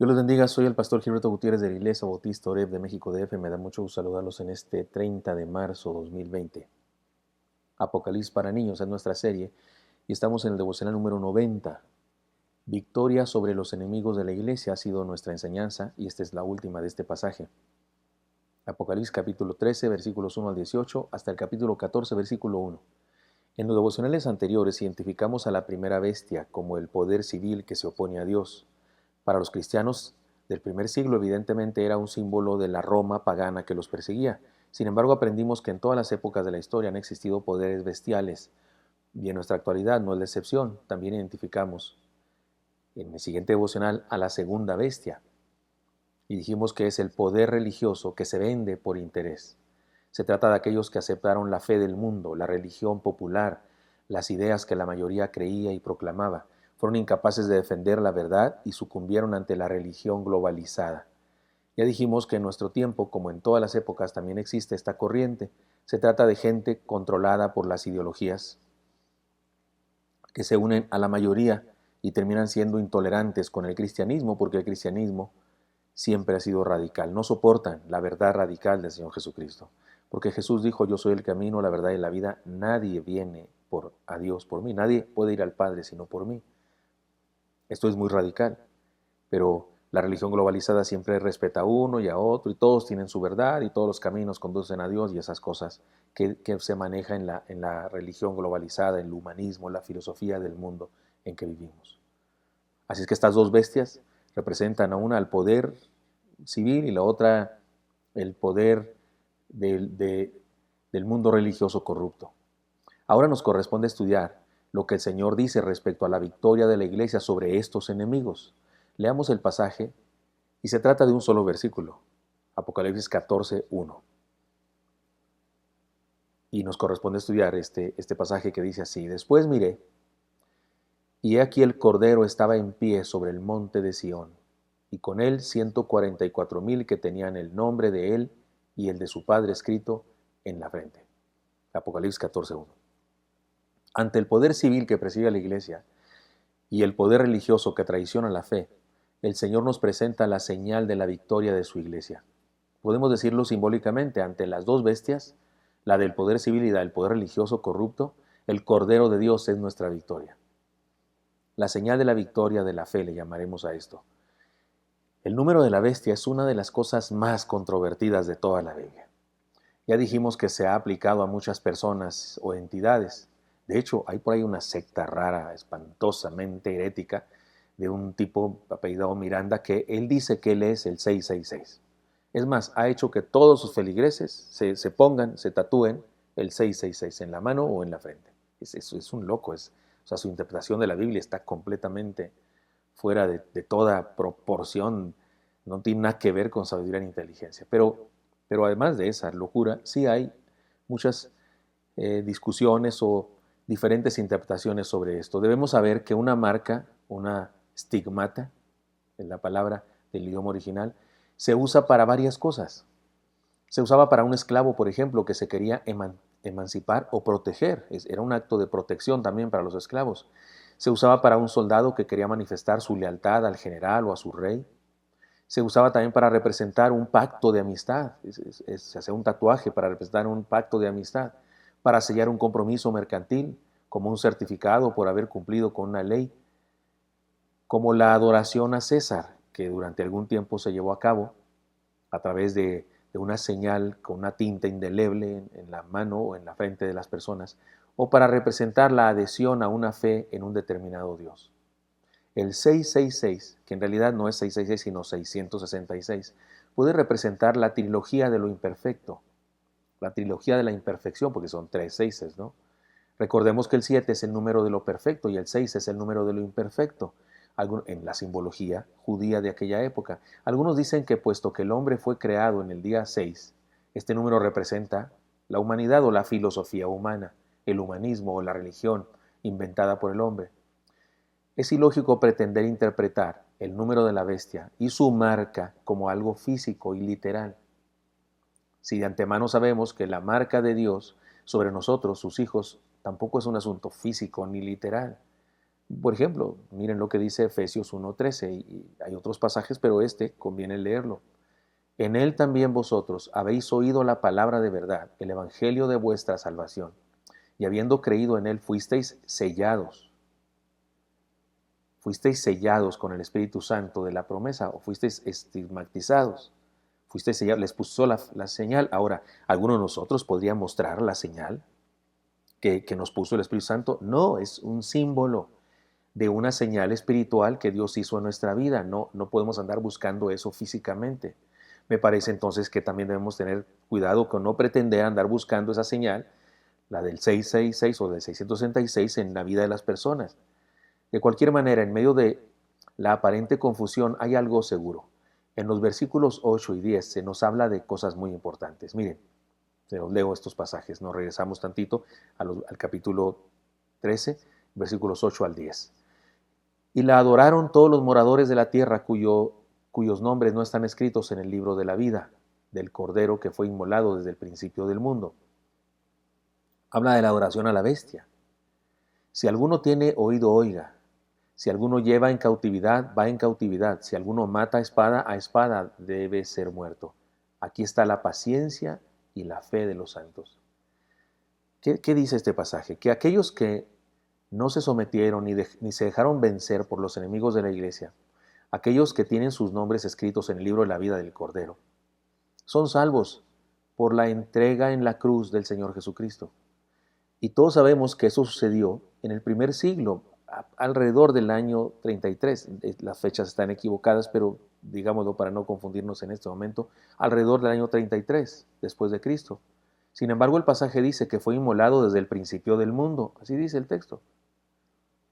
Dios los bendiga, soy el pastor Gilberto Gutiérrez de la Iglesia Bautista Oreb de México DF. Me da mucho gusto saludarlos en este 30 de marzo 2020. Apocalipsis para niños es nuestra serie y estamos en el devocional número 90. Victoria sobre los enemigos de la Iglesia ha sido nuestra enseñanza y esta es la última de este pasaje. Apocalipsis capítulo 13, versículos 1 al 18, hasta el capítulo 14, versículo 1. En los devocionales anteriores identificamos a la primera bestia como el poder civil que se opone a Dios. Para los cristianos del primer siglo, evidentemente era un símbolo de la Roma pagana que los perseguía. Sin embargo, aprendimos que en todas las épocas de la historia han existido poderes bestiales y en nuestra actualidad no es la excepción. También identificamos en el siguiente devocional a la segunda bestia y dijimos que es el poder religioso que se vende por interés. Se trata de aquellos que aceptaron la fe del mundo, la religión popular, las ideas que la mayoría creía y proclamaba. Fueron incapaces de defender la verdad y sucumbieron ante la religión globalizada. Ya dijimos que en nuestro tiempo, como en todas las épocas, también existe esta corriente. Se trata de gente controlada por las ideologías que se unen a la mayoría y terminan siendo intolerantes con el cristianismo, porque el cristianismo siempre ha sido radical. No soportan la verdad radical del Señor Jesucristo. Porque Jesús dijo, yo soy el camino, la verdad y la vida. Nadie viene a Dios por mí. Nadie puede ir al Padre sino por mí. Esto es muy radical, pero la religión globalizada siempre respeta a uno y a otro y todos tienen su verdad y todos los caminos conducen a Dios y esas cosas que se maneja en la religión globalizada, en el humanismo, la filosofía del mundo en que vivimos. Así es que estas dos bestias representan a una al poder civil y la otra el poder del mundo religioso corrupto. Ahora nos corresponde estudiar lo que el Señor dice respecto a la victoria de la iglesia sobre estos enemigos. Leamos el pasaje y se trata de un solo versículo, Apocalipsis 14, 1. Y nos corresponde estudiar este pasaje que dice así: Después miré, y he aquí el Cordero estaba en pie sobre el monte de Sión, y con él 144,000 que tenían el nombre de él y el de su Padre escrito en la frente. Apocalipsis 14, 1. Ante el poder civil que persigue a la iglesia y el poder religioso que traiciona la fe, el Señor nos presenta la señal de la victoria de su iglesia. Podemos decirlo simbólicamente, ante las dos bestias, la del poder civil y la del poder religioso corrupto, el Cordero de Dios es nuestra victoria. La señal de la victoria de la fe le llamaremos a esto. El número de la bestia es una de las cosas más controvertidas de toda la Biblia. Ya dijimos que se ha aplicado a muchas personas o entidades. De hecho, hay por ahí una secta rara, espantosamente herética, de un tipo apellidado Miranda, que él dice que él es el 666. Es más, ha hecho que todos sus feligreses se pongan, se tatúen el 666 en la mano o en la frente. Es un loco, o sea, su interpretación de la Biblia está completamente fuera de toda proporción, no tiene nada que ver con sabiduría ni inteligencia. Pero además de esa locura, sí hay muchas discusiones o diferentes interpretaciones sobre esto. Debemos saber que una marca, una stigmata, en la palabra del idioma original, se usa para varias cosas. Se usaba para un esclavo, por ejemplo, que se quería emancipar o proteger. Era un acto de protección también para los esclavos. Se usaba para un soldado que quería manifestar su lealtad al general o a su rey. Se usaba también para representar un pacto de amistad. Se hacía un tatuaje para representar un pacto de amistad, para sellar un compromiso mercantil, como un certificado por haber cumplido con una ley, como la adoración a César, que durante algún tiempo se llevó a cabo a través de una señal con una tinta indeleble en la mano o en la frente de las personas, o para representar la adhesión a una fe en un determinado Dios. El 666, que en realidad no es 666 sino 666, puede representar la trilogía de lo imperfecto, la trilogía de la imperfección, porque son 3 seises, ¿no? Recordemos que el 7 es el número de lo perfecto y el 6 es el número de lo imperfecto, en la simbología judía de aquella época. Algunos dicen que puesto que el hombre fue creado en el día 6, este número representa la humanidad o la filosofía humana, el humanismo o la religión inventada por el hombre. Es ilógico pretender interpretar el número de la bestia y su marca como algo físico y literal. Si de antemano sabemos que la marca de Dios sobre nosotros, sus hijos, tampoco es un asunto físico ni literal. Por ejemplo, miren lo que dice Efesios 1:13, y hay otros pasajes, pero este conviene leerlo. En él también vosotros habéis oído la palabra de verdad, el evangelio de vuestra salvación, y habiendo creído en él fuisteis sellados con el Espíritu Santo de la promesa, o fuisteis estigmatizados, fuisteis sellados, les puso la señal. Ahora, ¿alguno de nosotros podría mostrar la señal que nos puso el Espíritu Santo? No, es un símbolo de una señal espiritual que Dios hizo en nuestra vida. No, no podemos andar buscando eso físicamente. Me parece entonces que también debemos tener cuidado con no pretender andar buscando esa señal, la del 666 o del 666 en la vida de las personas. De cualquier manera, en medio de la aparente confusión hay algo seguro. En los versículos 8 y 10 se nos habla de cosas muy importantes. Miren, se los leo estos pasajes. Nos regresamos tantito al capítulo 13, versículos 8 al 10. Y la adoraron todos los moradores de la tierra cuyos nombres no están escritos en el libro de la vida, del Cordero que fue inmolado desde el principio del mundo. Habla de la adoración a la bestia. Si alguno tiene oído, oiga. Si alguno lleva en cautividad, va en cautividad. Si alguno mata a espada debe ser muerto. Aquí está la paciencia y la fe de los santos. ¿Qué dice este pasaje? Que aquellos que no se sometieron ni se dejaron vencer por los enemigos de la iglesia, aquellos que tienen sus nombres escritos en el libro de la vida del Cordero, son salvos por la entrega en la cruz del Señor Jesucristo. Y todos sabemos que eso sucedió en el primer siglo, alrededor del año 33. Las fechas están equivocadas, pero digámoslo para no confundirnos en este momento, alrededor del año 33 después de Cristo. Sin embargo, el pasaje dice que fue inmolado desde el principio del mundo. Así dice el texto.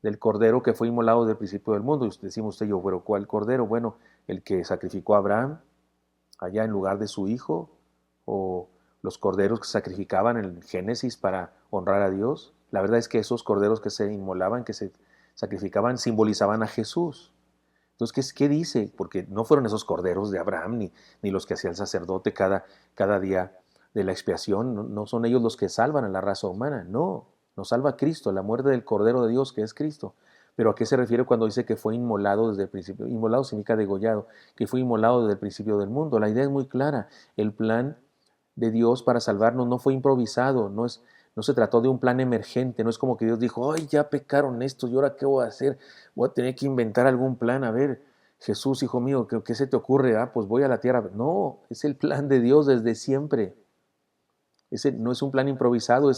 Del cordero que fue inmolado desde el principio del mundo. Y decimos usted y yo, pero ¿cuál cordero? Bueno, el que sacrificó a Abraham allá en lugar de su hijo, o los corderos que se sacrificaban en el Génesis para honrar a Dios. La verdad es que esos corderos que se inmolaban, que se sacrificaban, simbolizaban a Jesús. Entonces, ¿qué dice? Porque no fueron esos corderos de Abraham, ni los que hacía el sacerdote cada día de la expiación. No, no son ellos los que salvan a la raza humana, no. Nos salva Cristo, la muerte del Cordero de Dios, que es Cristo. Pero ¿a qué se refiere cuando dice que fue inmolado desde el principio? Inmolado significa degollado, que fue inmolado desde el principio del mundo. La idea es muy clara. El plan de Dios para salvarnos no fue improvisado, no se trató de un plan emergente, no es como que Dios dijo, ay, ya pecaron estos, ¿y ahora qué voy a hacer? Voy a tener que inventar algún plan. A ver, Jesús, hijo mío, ¿qué se te ocurre? Pues voy a la tierra. No, es el plan de Dios desde siempre. No es un plan improvisado,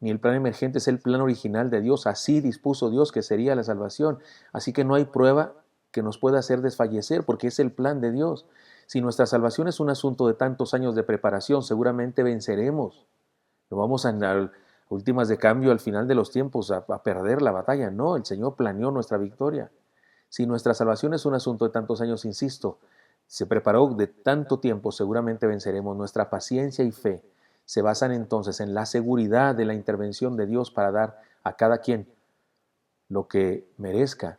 ni el plan emergente, es el plan original de Dios. Así dispuso Dios que sería la salvación. Así que no hay prueba que nos pueda hacer desfallecer, porque es el plan de Dios. Si nuestra salvación es un asunto de tantos años de preparación, seguramente venceremos. No vamos a últimas de cambio al final de los tiempos a perder la batalla. No, el Señor planeó nuestra victoria. Si nuestra salvación es un asunto de tantos años, insisto, se preparó de tanto tiempo, seguramente venceremos. Nuestra paciencia y fe se basan entonces en la seguridad de la intervención de Dios para dar a cada quien lo que merezca.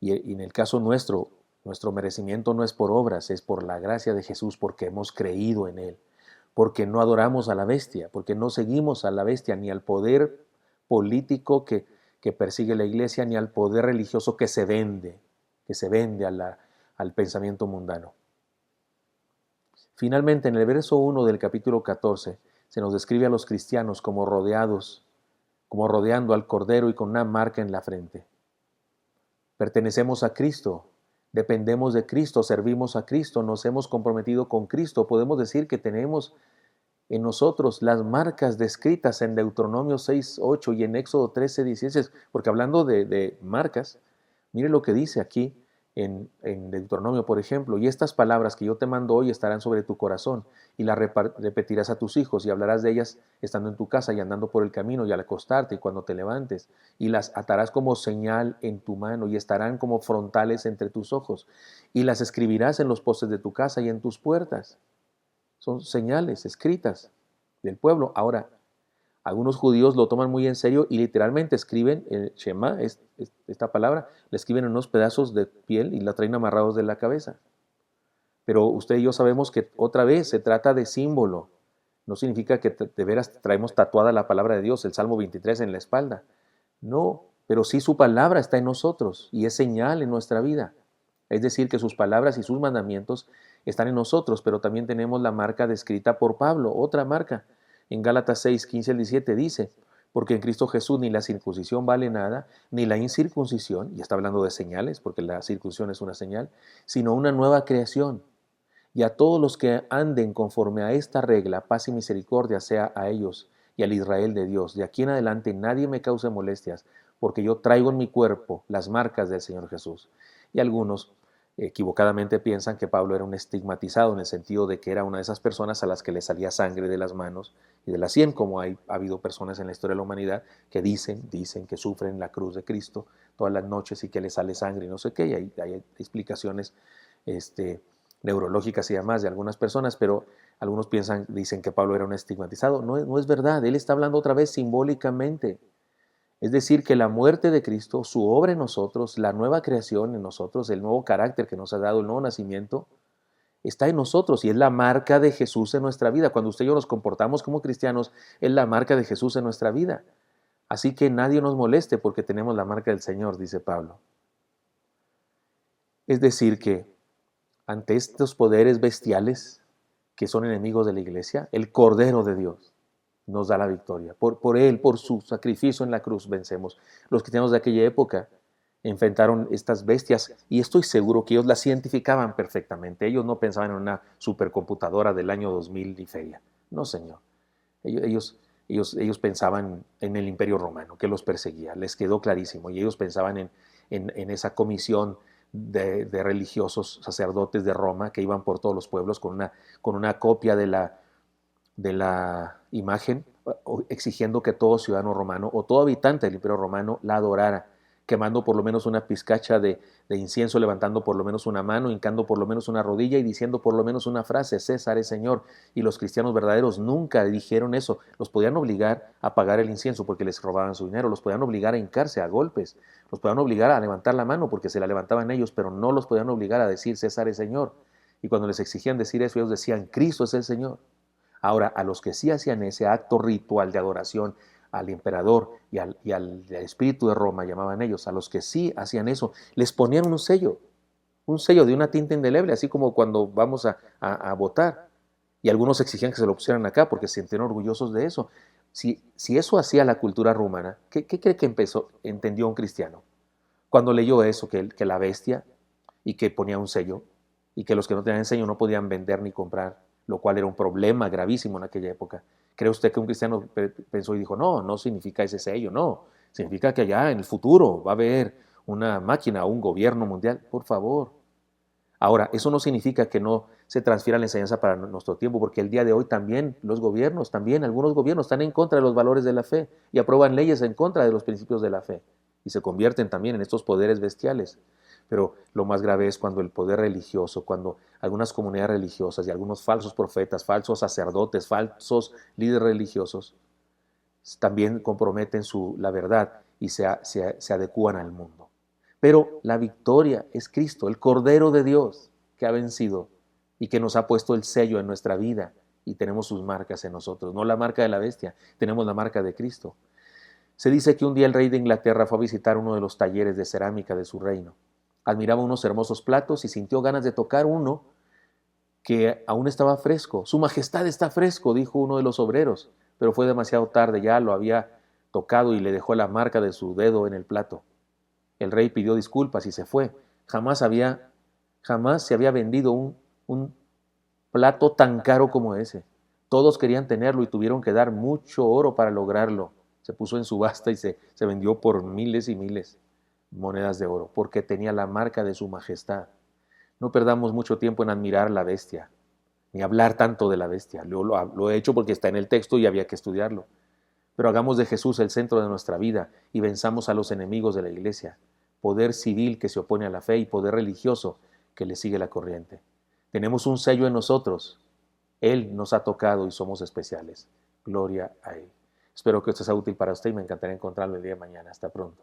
Y en el caso nuestro merecimiento no es por obras, es por la gracia de Jesús, porque hemos creído en Él, porque no adoramos a la bestia, porque no seguimos a la bestia, ni al poder político que persigue la iglesia, ni al poder religioso que se vende al pensamiento mundano. Finalmente, en el verso 1 del capítulo 14, se nos describe a los cristianos como rodeando al Cordero y con una marca en la frente. Pertenecemos a Cristo, dependemos de Cristo, servimos a Cristo, nos hemos comprometido con Cristo. Podemos decir que tenemos en nosotros las marcas descritas en Deuteronomio 6:8 y en Éxodo 13:16, porque hablando de marcas, mire lo que dice aquí en Deuteronomio, por ejemplo, y estas palabras que yo te mando hoy estarán sobre tu corazón, y las repetirás a tus hijos, y hablarás de ellas estando en tu casa y andando por el camino, y al acostarte y cuando te levantes, y las atarás como señal en tu mano, y estarán como frontales entre tus ojos, y las escribirás en los postes de tu casa y en tus puertas. Son señales escritas del pueblo. Ahora, algunos judíos lo toman muy en serio y literalmente escriben el Shema, esta palabra, la escriben en unos pedazos de piel y la traen amarrados de la cabeza. Pero usted y yo sabemos que otra vez se trata de símbolo. No significa que de veras traemos tatuada la palabra de Dios, el Salmo 23 en la espalda. No, pero sí su palabra está en nosotros y es señal en nuestra vida. Es decir, que sus palabras y sus mandamientos están en nosotros, pero también tenemos la marca descrita por Pablo, otra marca. En Gálatas 6, 15 al 17 dice, porque en Cristo Jesús ni la circuncisión vale nada, ni la incircuncisión, y está hablando de señales, porque la circuncisión es una señal, sino una nueva creación. Y a todos los que anden conforme a esta regla, paz y misericordia sea a ellos y al Israel de Dios. De aquí en adelante nadie me cause molestias, porque yo traigo en mi cuerpo las marcas del Señor Jesús. Y algunos equivocadamente piensan que Pablo era un estigmatizado en el sentido de que era una de esas personas a las que le salía sangre de las manos y de la sien, como ha habido personas en la historia de la humanidad que dicen que sufren la cruz de Cristo todas las noches y que les sale sangre y no sé qué, y hay explicaciones neurológicas y demás de algunas personas, pero algunos dicen que Pablo era un estigmatizado. No es verdad, él está hablando otra vez simbólicamente. Es decir, que la muerte de Cristo, su obra en nosotros, la nueva creación en nosotros, el nuevo carácter que nos ha dado, el nuevo nacimiento, está en nosotros y es la marca de Jesús en nuestra vida. Cuando usted y yo nos comportamos como cristianos, es la marca de Jesús en nuestra vida. Así que nadie nos moleste porque tenemos la marca del Señor, dice Pablo. Es decir, que ante estos poderes bestiales que son enemigos de la iglesia, el Cordero de Dios nos da la victoria. Por Él, por su sacrificio en la cruz, vencemos. Los cristianos de aquella época enfrentaron estas bestias y estoy seguro que ellos las identificaban perfectamente. Ellos no pensaban en una supercomputadora del año 2000 y feria. No, señor. Ellos pensaban en el Imperio Romano que los perseguía. Les quedó clarísimo. Y ellos pensaban en esa comisión de religiosos sacerdotes de Roma que iban por todos los pueblos con una copia de la imagen, exigiendo que todo ciudadano romano o todo habitante del Imperio Romano la adorara, quemando por lo menos una pizcacha de incienso, levantando por lo menos una mano, hincando por lo menos una rodilla y diciendo por lo menos una frase, César es Señor. Y los cristianos verdaderos nunca dijeron eso. Los podían obligar a pagar el incienso porque les robaban su dinero, los podían obligar a hincarse a golpes, los podían obligar a levantar la mano porque se la levantaban ellos, pero no los podían obligar a decir César es Señor. Y cuando les exigían decir eso, ellos decían Cristo es el Señor. Ahora, a los que sí hacían ese acto ritual de adoración al emperador y al espíritu de Roma, llamaban ellos, a los que sí hacían eso, les ponían un sello de una tinta indeleble, así como cuando vamos a votar. Y algunos exigían que se lo pusieran acá porque se sentían orgullosos de eso. Si eso hacía la cultura romana, ¿qué cree que entendió un cristiano? Cuando leyó eso, que la bestia y que ponía un sello y que los que no tenían sello no podían vender ni comprar, lo cual era un problema gravísimo en aquella época. ¿Cree usted que un cristiano pensó y dijo, no significa ese sello, no, significa que allá en el futuro va a haber una máquina o un gobierno mundial? Por favor. Ahora, eso no significa que no se transfiera la enseñanza para nuestro tiempo, porque el día de hoy también algunos gobiernos están en contra de los valores de la fe y aprueban leyes en contra de los principios de la fe y se convierten también en estos poderes bestiales. Pero lo más grave es cuando el poder religioso, cuando algunas comunidades religiosas y algunos falsos profetas, falsos sacerdotes, falsos líderes religiosos también comprometen la verdad y se adecúan al mundo. Pero la victoria es Cristo, el Cordero de Dios, que ha vencido y que nos ha puesto el sello en nuestra vida y tenemos sus marcas en nosotros. No la marca de la bestia, tenemos la marca de Cristo. Se dice que un día el rey de Inglaterra fue a visitar uno de los talleres de cerámica de su reino. Admiraba unos hermosos platos y sintió ganas de tocar uno que aún estaba fresco. Su majestad está fresco, dijo uno de los obreros, pero fue demasiado tarde, ya lo había tocado y le dejó la marca de su dedo en el plato. El rey pidió disculpas y se fue. Jamás se había vendido un plato tan caro como ese. Todos querían tenerlo y tuvieron que dar mucho oro para lograrlo. Se puso en subasta y se vendió por miles y miles monedas de oro, porque tenía la marca de su majestad. No perdamos mucho tiempo en admirar la bestia, ni hablar tanto de la bestia. Lo he hecho porque está en el texto y había que estudiarlo. Pero hagamos de Jesús el centro de nuestra vida y venzamos a los enemigos de la iglesia. Poder civil que se opone a la fe y poder religioso que le sigue la corriente. Tenemos un sello en nosotros. Él nos ha tocado y somos especiales. Gloria a Él. Espero que esto sea útil para usted y me encantaría encontrarlo el día de mañana. Hasta pronto.